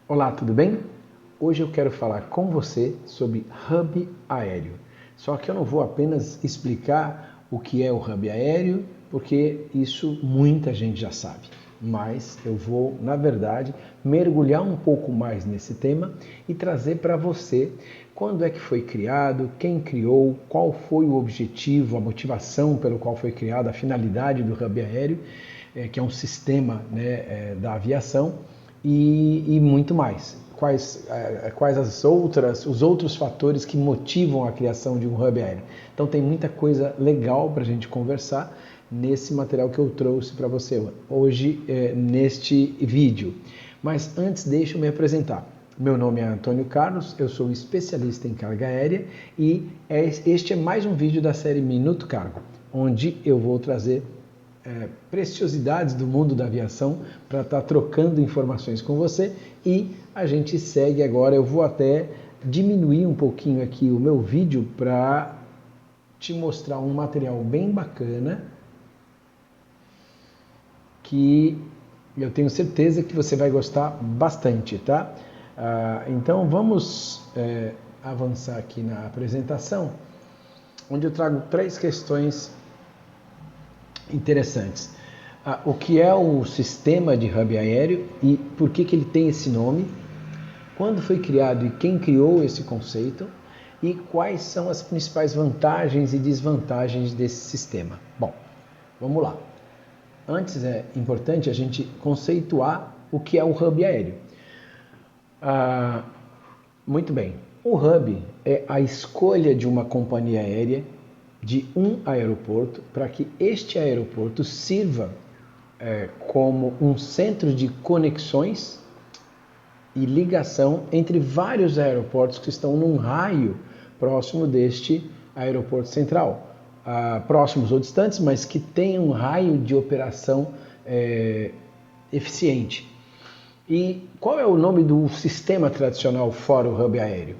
Olá, tudo bem? Hoje eu quero falar com você sobre hub aéreo. Só que eu não vou apenas explicar o que é o hub aéreo, porque isso muita gente já sabe. Mas eu vou, na verdade, mergulhar um pouco mais nesse tema e trazer para você quando é que foi criado, quem criou, qual foi o objetivo, a motivação pelo qual foi criado, a finalidade do hub aéreo, que é um sistema, né, da aviação, e muito mais. Quais os outros fatores que motivam a criação de um hub aéreo. Então tem muita coisa legal para a gente conversar nesse material que eu trouxe para você hoje, neste vídeo. Mas antes, deixa eu me apresentar. Meu nome é Antônio Carlos, eu sou especialista em carga aérea e este é mais um vídeo da série Minuto Cargo, onde eu vou trazer preciosidades do mundo da aviação para estar trocando informações com você. E a gente segue agora. Eu vou até diminuir um pouquinho aqui o meu vídeo para te mostrar um material bem bacana que eu tenho certeza que você vai gostar bastante, tá? Então vamos avançar aqui na apresentação, onde eu trago 3 questões interessantes. O que é o sistema de hub aéreo e por que ele tem esse nome, quando foi criado e quem criou esse conceito e quais são as principais vantagens e desvantagens desse sistema. Bom, vamos lá. Antes é importante a gente conceituar o que é o hub aéreo. Muito bem, o hub é a escolha de uma companhia aérea de um aeroporto para que este aeroporto sirva como um centro de conexões e ligação entre vários aeroportos que estão num raio próximo deste aeroporto central, próximos ou distantes, mas que tenham um raio de operação eficiente. E qual é o nome do sistema tradicional fora o hub aéreo?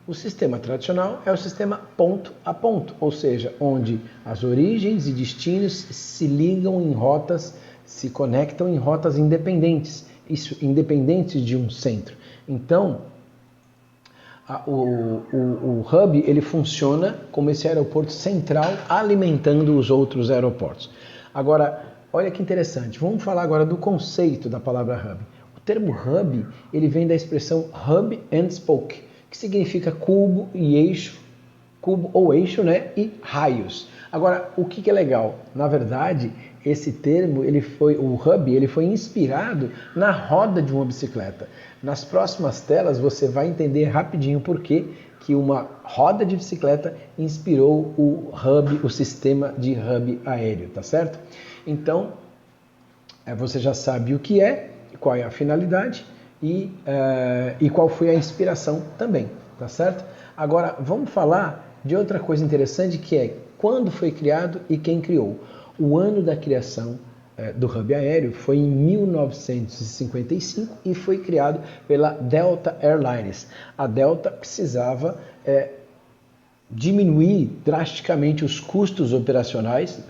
O sistema tradicional é o sistema ponto a ponto, ou seja, onde as origens e destinos se ligam em rotas, se conectam em rotas independentes, isso independentes de um centro. Então, o hub ele funciona como esse aeroporto central alimentando os outros aeroportos. Agora, olha que interessante, vamos falar agora do conceito da palavra hub. O termo hub ele vem da expressão hub and spoke, que significa cubo e eixo, cubo ou eixo, né, e raios. Agora, o que é legal? Na verdade, esse termo, o hub, ele foi inspirado na roda de uma bicicleta. Nas próximas telas você vai entender rapidinho por que uma roda de bicicleta inspirou o hub, o sistema de hub aéreo, tá certo? Então, você já sabe o que é, qual é a finalidade e qual foi a inspiração também, tá certo? Agora, vamos falar de outra coisa interessante que é quando foi criado e quem criou. O ano da criação do hub aéreo foi em 1955 e foi criado pela Delta Airlines. A Delta precisava diminuir drasticamente os custos operacionais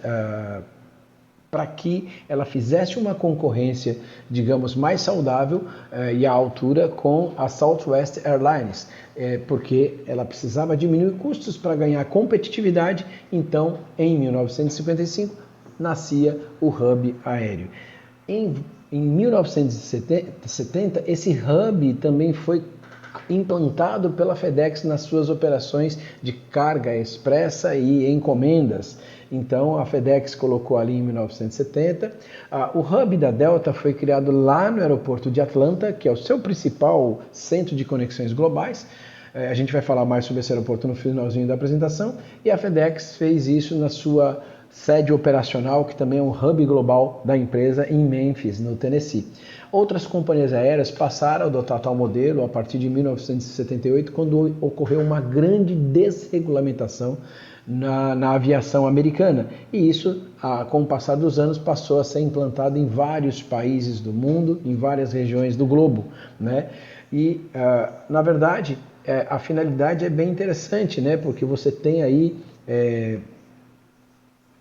para que ela fizesse uma concorrência, digamos, mais saudável e à altura com a Southwest Airlines, porque ela precisava diminuir custos para ganhar competitividade. Então, em 1955, nascia o hub aéreo. Em 1970, esse hub também foi implantado pela FedEx nas suas operações de carga expressa e encomendas. Então a FedEx colocou ali em 1970. O hub da Delta foi criado lá no aeroporto de Atlanta, que é o seu principal centro de conexões globais. A gente vai falar mais sobre esse aeroporto no finalzinho da apresentação. E a FedEx fez isso na sua sede operacional, que também é um hub global da empresa em Memphis, no Tennessee. Outras companhias aéreas passaram a adotar tal modelo a partir de 1978, quando ocorreu uma grande desregulamentação na aviação americana. E isso, com o passar dos anos, passou a ser implantado em vários países do mundo, em várias regiões do globo, né? E, na verdade, a finalidade é bem interessante, né? Porque você tem aí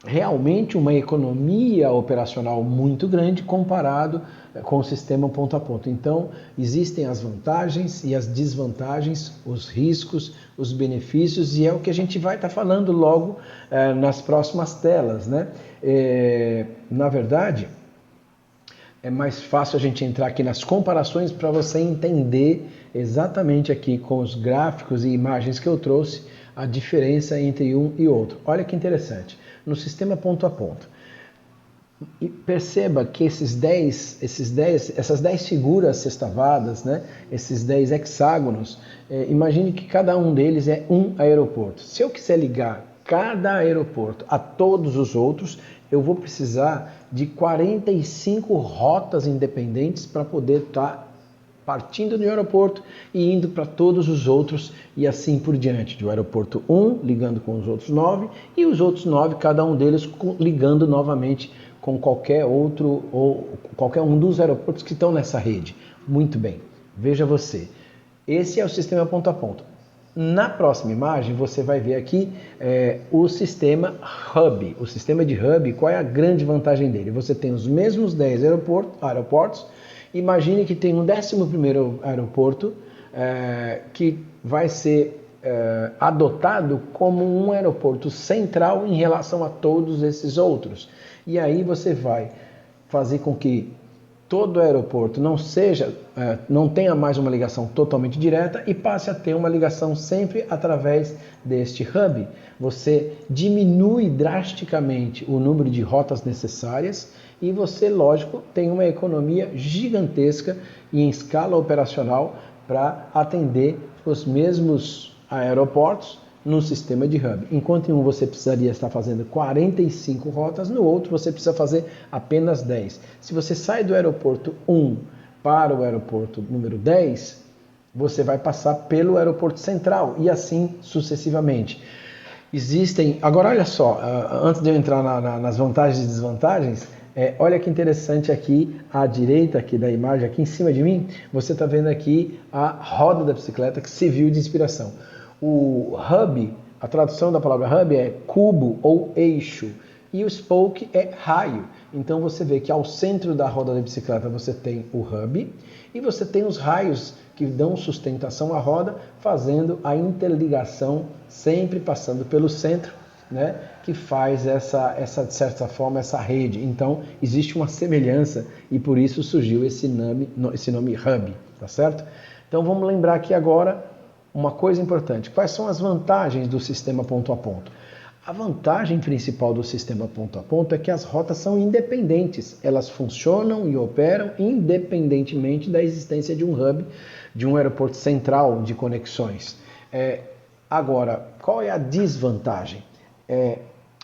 realmente uma economia operacional muito grande comparado com o sistema ponto a ponto. Então, existem as vantagens e as desvantagens, os riscos, os benefícios, e é o que a gente vai estar falando logo nas próximas telas, né? Na verdade, é mais fácil a gente entrar aqui nas comparações para você entender exatamente aqui com os gráficos e imagens que eu trouxe a diferença entre um e outro. Olha que interessante. No sistema ponto a ponto. E perceba que essas 10 figuras sextavadas, né, esses 10 hexágonos, imagine que cada um deles é um aeroporto. Se eu quiser ligar cada aeroporto a todos os outros, eu vou precisar de 45 rotas independentes para poder estar partindo do aeroporto e indo para todos os outros e assim por diante. Do aeroporto 1 ligando com os outros 9 e os outros 9, cada um deles ligando novamente com qualquer outro ou qualquer um dos aeroportos que estão nessa rede. Muito bem, veja você. Esse é o sistema ponto a ponto. Na próxima imagem você vai ver aqui o sistema Hub. O sistema de Hub, qual é a grande vantagem dele? Você tem os mesmos 10 aeroportos. Imagine que tem um 11º aeroporto que vai ser adotado como um aeroporto central em relação a todos esses outros. E aí você vai fazer com que todo aeroporto não tenha mais uma ligação totalmente direta e passe a ter uma ligação sempre através deste hub. Você diminui drasticamente o número de rotas necessárias e você, lógico, tem uma economia gigantesca e em escala operacional para atender os mesmos aeroportos no sistema de hub. Enquanto em um você precisaria estar fazendo 45 rotas, no outro você precisa fazer apenas 10. Se você sai do aeroporto 1 para o aeroporto número 10, você vai passar pelo aeroporto central e assim sucessivamente. Agora olha só, antes de eu entrar nas vantagens e desvantagens, olha que interessante aqui à direita aqui da imagem, aqui em cima de mim, você está vendo aqui a roda da bicicleta que serviu de inspiração. O hub, a tradução da palavra hub é cubo ou eixo e o spoke é raio. Então você vê que ao centro da roda da bicicleta você tem o hub e você tem os raios que dão sustentação à roda, fazendo a interligação sempre passando pelo centro, né, que faz de certa forma, essa rede. Então, existe uma semelhança e por isso surgiu esse nome hub, tá certo? Então, vamos lembrar aqui agora uma coisa importante. Quais são as vantagens do sistema ponto a ponto? A vantagem principal do sistema ponto a ponto é que as rotas são independentes. Elas funcionam e operam independentemente da existência de um hub, de um aeroporto central de conexões. Agora, qual é a desvantagem?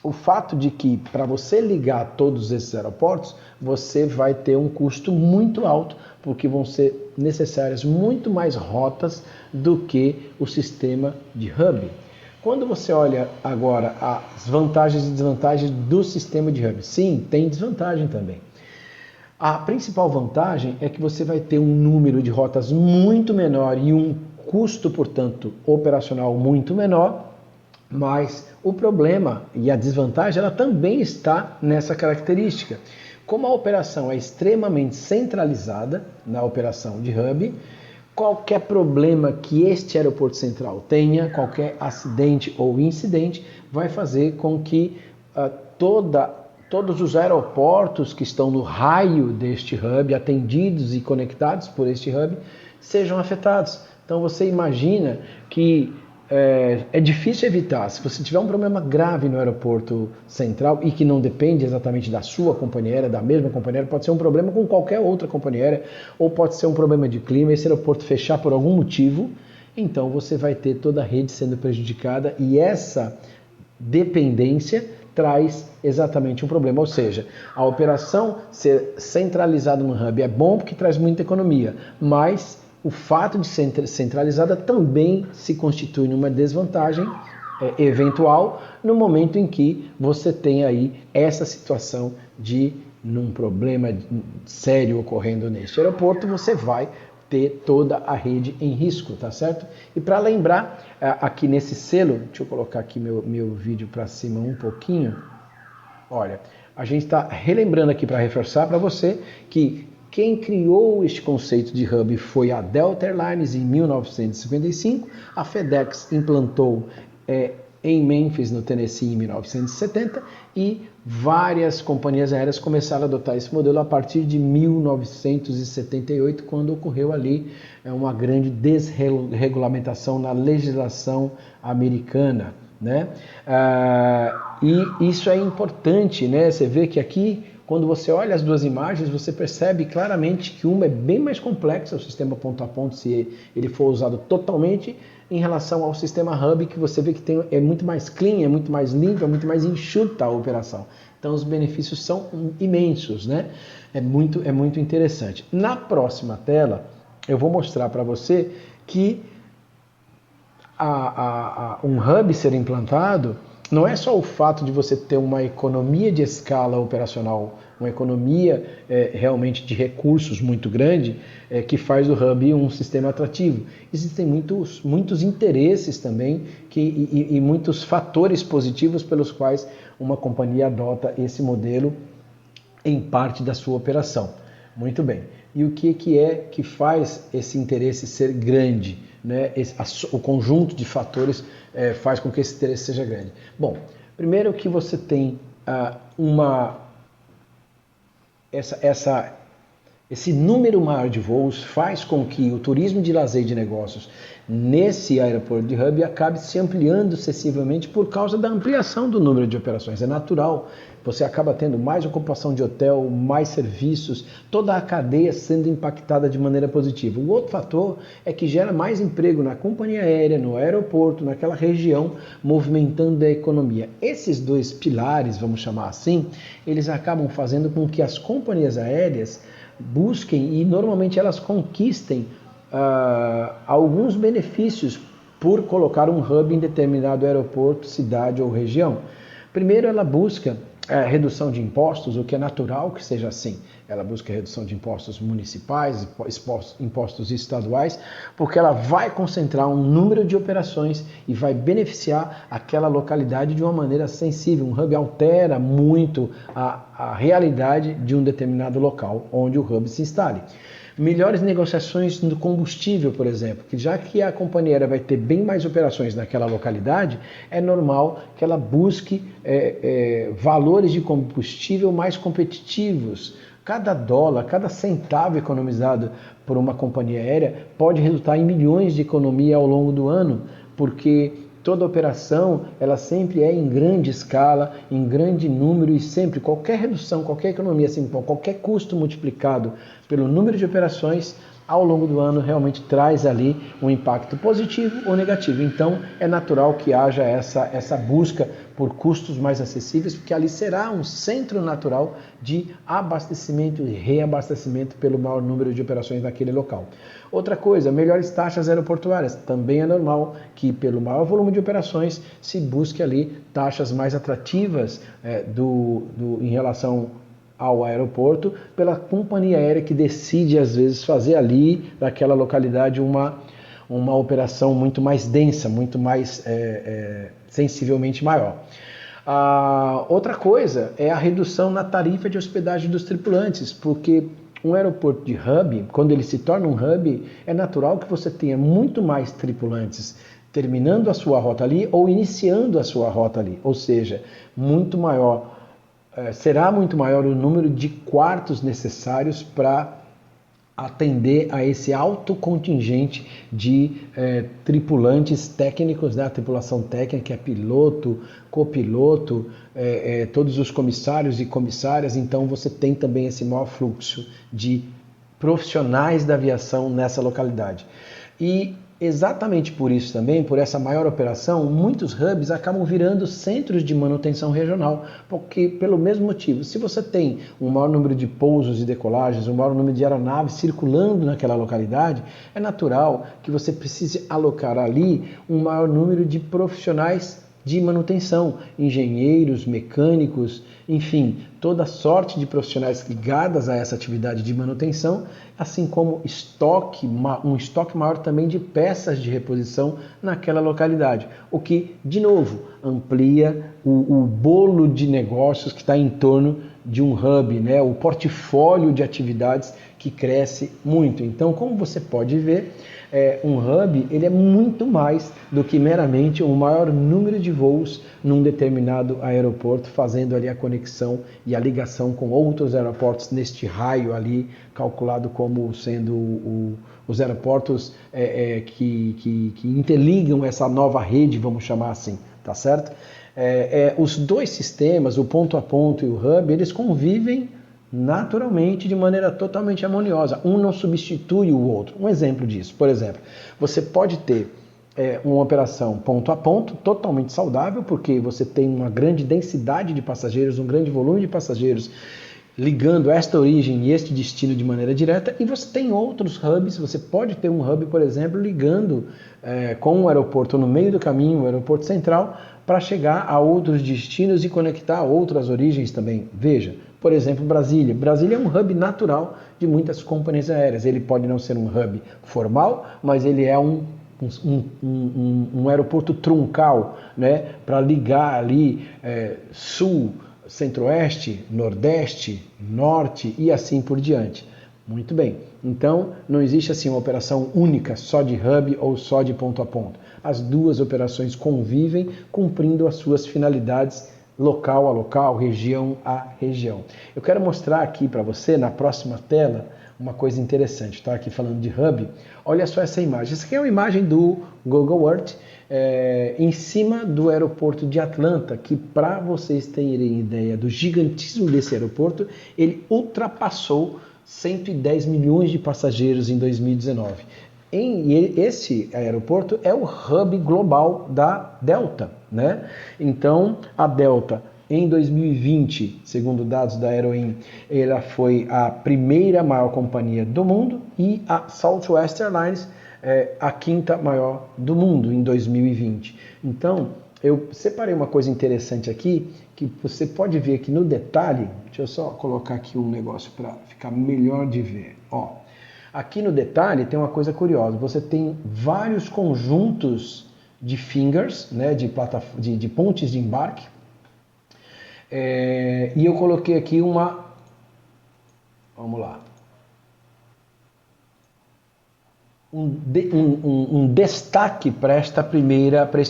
O fato de que para você ligar todos esses aeroportos, você vai ter um custo muito alto, porque vão ser necessárias muito mais rotas do que o sistema de hub. Quando você olha agora as vantagens e desvantagens do sistema de hub, sim, tem desvantagem também. A principal vantagem é que você vai ter um número de rotas muito menor e um custo, portanto, operacional muito menor, mas o problema e a desvantagem ela também está nessa característica. Como a operação é extremamente centralizada na operação de hub, qualquer problema que este aeroporto central tenha, qualquer acidente ou incidente, vai fazer com que todos os aeroportos que estão no raio deste hub, atendidos e conectados por este hub, sejam afetados. Então você imagina que é difícil evitar. Se você tiver um problema grave no aeroporto central e que não depende exatamente da sua companhia aérea, da mesma companhia aérea, pode ser um problema com qualquer outra companhia aérea, ou pode ser um problema de clima, esse aeroporto fechar por algum motivo, então você vai ter toda a rede sendo prejudicada e essa dependência traz exatamente um problema, ou seja, a operação ser centralizada no hub é bom porque traz muita economia, mas o fato de ser centralizada também se constitui numa desvantagem eventual no momento em que você tem aí essa situação de num problema sério ocorrendo neste aeroporto, você vai ter toda a rede em risco, tá certo? E para lembrar, aqui nesse selo, deixa eu colocar aqui meu vídeo para cima um pouquinho, Olha, a gente está relembrando aqui para reforçar para você que quem criou este conceito de hub foi a Delta Airlines em 1955, a FedEx implantou em Memphis, no Tennessee, em 1970, e várias companhias aéreas começaram a adotar esse modelo a partir de 1978, quando ocorreu ali uma grande desregulamentação na legislação americana, né? E isso é importante, né? Você vê que aqui, quando você olha as duas imagens, você percebe claramente que uma é bem mais complexa, o sistema ponto a ponto, se ele for usado totalmente, em relação ao sistema hub, que você vê que é muito mais clean, é muito mais limpo, é muito mais enxuta a operação. Então os benefícios são imensos, né? É muito interessante. Na próxima tela, eu vou mostrar para você que um hub ser implantado não é só o fato de você ter uma economia de escala operacional, uma economia realmente de recursos muito grande, que faz do hub um sistema atrativo. Existem muitos interesses também e muitos fatores positivos pelos quais uma companhia adota esse modelo em parte da sua operação. Muito bem. E o que é que faz esse interesse ser grande? Né? O conjunto de fatores faz com que esse interesse seja grande. Bom, primeiro que você tem esse número maior de voos faz com que o turismo de lazer e de negócios nesse aeroporto de hub acabe se ampliando excessivamente por causa da ampliação do número de operações. É natural, você acaba tendo mais ocupação de hotel, mais serviços, toda a cadeia sendo impactada de maneira positiva. O outro fator é que gera mais emprego na companhia aérea, no aeroporto, naquela região, movimentando a economia. Esses dois pilares, vamos chamar assim, eles acabam fazendo com que as companhias aéreas busquem e normalmente elas conquistem alguns benefícios por colocar um hub em determinado aeroporto, cidade ou região. Primeiro, ela busca redução de impostos, o que é natural que seja assim. Ela busca redução de impostos municipais, impostos estaduais, porque ela vai concentrar um número de operações e vai beneficiar aquela localidade de uma maneira sensível. Um hub altera muito a realidade de um determinado local onde o hub se instale. Melhores negociações no combustível, por exemplo, que já que a companhia aérea vai ter bem mais operações naquela localidade, é normal que ela busque valores de combustível mais competitivos. Cada dólar, cada centavo economizado por uma companhia aérea pode resultar em milhões de economia ao longo do ano, porque toda operação, ela sempre é em grande escala, em grande número e sempre qualquer redução, qualquer economia, assim, qualquer custo multiplicado pelo número de operações ao longo do ano realmente traz ali um impacto positivo ou negativo. Então é natural que haja essa busca por custos mais acessíveis, porque ali será um centro natural de abastecimento e reabastecimento pelo maior número de operações naquele local. Outra coisa, melhores taxas aeroportuárias. Também é normal que pelo maior volume de operações se busque ali taxas mais atrativas em relação ao aeroporto pela companhia aérea que decide às vezes fazer ali naquela localidade uma operação muito mais densa, muito mais sensivelmente maior. Outra coisa é a redução na tarifa de hospedagem dos tripulantes, porque um aeroporto de hub, quando ele se torna um hub, é natural que você tenha muito mais tripulantes terminando a sua rota ali ou iniciando a sua rota ali, ou seja, será muito maior o número de quartos necessários para atender a esse alto contingente de tripulantes técnicos, né? A tripulação técnica, que é piloto, copiloto, todos os comissários e comissárias. Então você tem também esse maior fluxo de profissionais da aviação nessa localidade. E exatamente por isso também, por essa maior operação, muitos hubs acabam virando centros de manutenção regional, porque pelo mesmo motivo, se você tem um maior número de pousos e decolagens, um maior número de aeronaves circulando naquela localidade, é natural que você precise alocar ali um maior número de profissionais de manutenção, engenheiros, mecânicos, enfim, toda sorte de profissionais ligadas a essa atividade de manutenção, assim como um estoque maior também de peças de reposição naquela localidade, o que, de novo, amplia o bolo de negócios que está em torno de um hub, né? O portfólio de atividades que cresce muito. Então, como você pode ver, um hub ele é muito mais do que meramente o maior número de voos num determinado aeroporto, fazendo ali a conexão e a ligação com outros aeroportos neste raio ali, calculado como sendo os aeroportos que interligam essa nova rede, vamos chamar assim, tá certo? Os dois sistemas, o ponto a ponto e o hub, eles convivem naturalmente de maneira totalmente harmoniosa. Um não substitui o outro. Um exemplo disso, por exemplo, você pode ter uma operação ponto a ponto totalmente saudável, porque você tem uma grande densidade de passageiros, um grande volume de passageiros ligando esta origem e este destino de maneira direta, e você tem outros hubs. Você pode ter um hub, por exemplo, ligando com um aeroporto no meio do caminho, o aeroporto central, para chegar a outros destinos e conectar outras origens também. Veja, por exemplo, Brasília. Brasília é um hub natural de muitas companhias aéreas. Ele pode não ser um hub formal, mas ele é um aeroporto truncal, né, para ligar ali sul, centro-oeste, nordeste, norte e assim por diante. Muito bem, então não existe assim uma operação única só de hub ou só de ponto a ponto. As duas operações convivem, cumprindo as suas finalidades local a local, região a região. Eu quero mostrar aqui para você na próxima tela uma coisa interessante. Estou aqui falando de hub. Olha só essa imagem. Essa aqui é uma imagem do Google Earth em cima do aeroporto de Atlanta, que, para vocês terem ideia do gigantismo desse aeroporto, ele ultrapassou 110 milhões de passageiros em 2019. Esse aeroporto é o hub global da Delta, né? Então, a Delta, em 2020, segundo dados da Aeroin, ela foi a primeira maior companhia do mundo, e a Southwest Airlines a quinta maior do mundo em 2020. Então, eu separei uma coisa interessante aqui, que você pode ver aqui no detalhe. Deixa eu só colocar aqui um negócio para ficar melhor de ver. Ó, aqui no detalhe tem uma coisa curiosa. Você tem vários conjuntos de fingers, né, de pontes de embarque. E eu coloquei aqui vamos lá, um destaque para este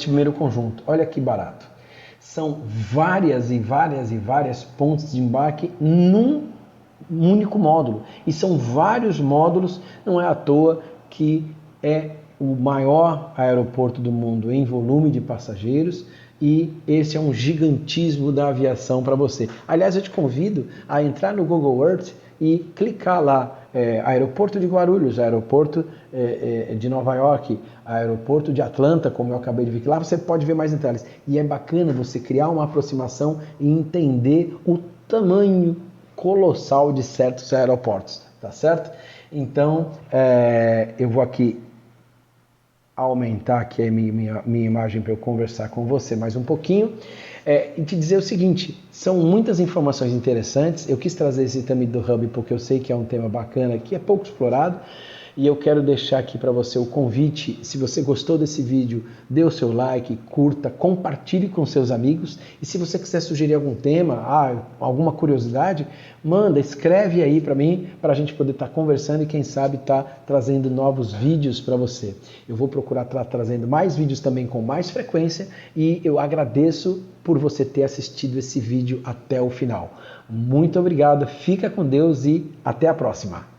primeiro conjunto. Olha que barato. São várias e várias pontes de embarque num único módulo. E são vários módulos, não é à toa que é o maior aeroporto do mundo em volume de passageiros, e esse é um gigantismo da aviação para você. Aliás, eu te convido a entrar no Google Earth e clicar lá, aeroporto de Guarulhos, aeroporto de Nova York, aeroporto de Atlanta, como eu acabei de ver, lá você pode ver mais detalhes. E é bacana você criar uma aproximação e entender o tamanho colossal de certos aeroportos, tá certo? Então, eu vou aqui aumentar aqui a minha imagem para eu conversar com você mais um pouquinho, e te dizer o seguinte: são muitas informações interessantes. Eu quis trazer esse também do Hub porque eu sei que é um tema bacana, que é pouco explorado, e eu quero deixar aqui para você o convite. Se você gostou desse vídeo, dê o seu like, curta, compartilhe com seus amigos, e se você quiser sugerir algum tema, alguma curiosidade, escreve aí para mim, para a gente poder estar conversando e quem sabe estar trazendo novos vídeos para você. Eu vou procurar estar trazendo mais vídeos também com mais frequência, e eu agradeço por você ter assistido esse vídeo até o final. Muito obrigado, fica com Deus e até a próxima!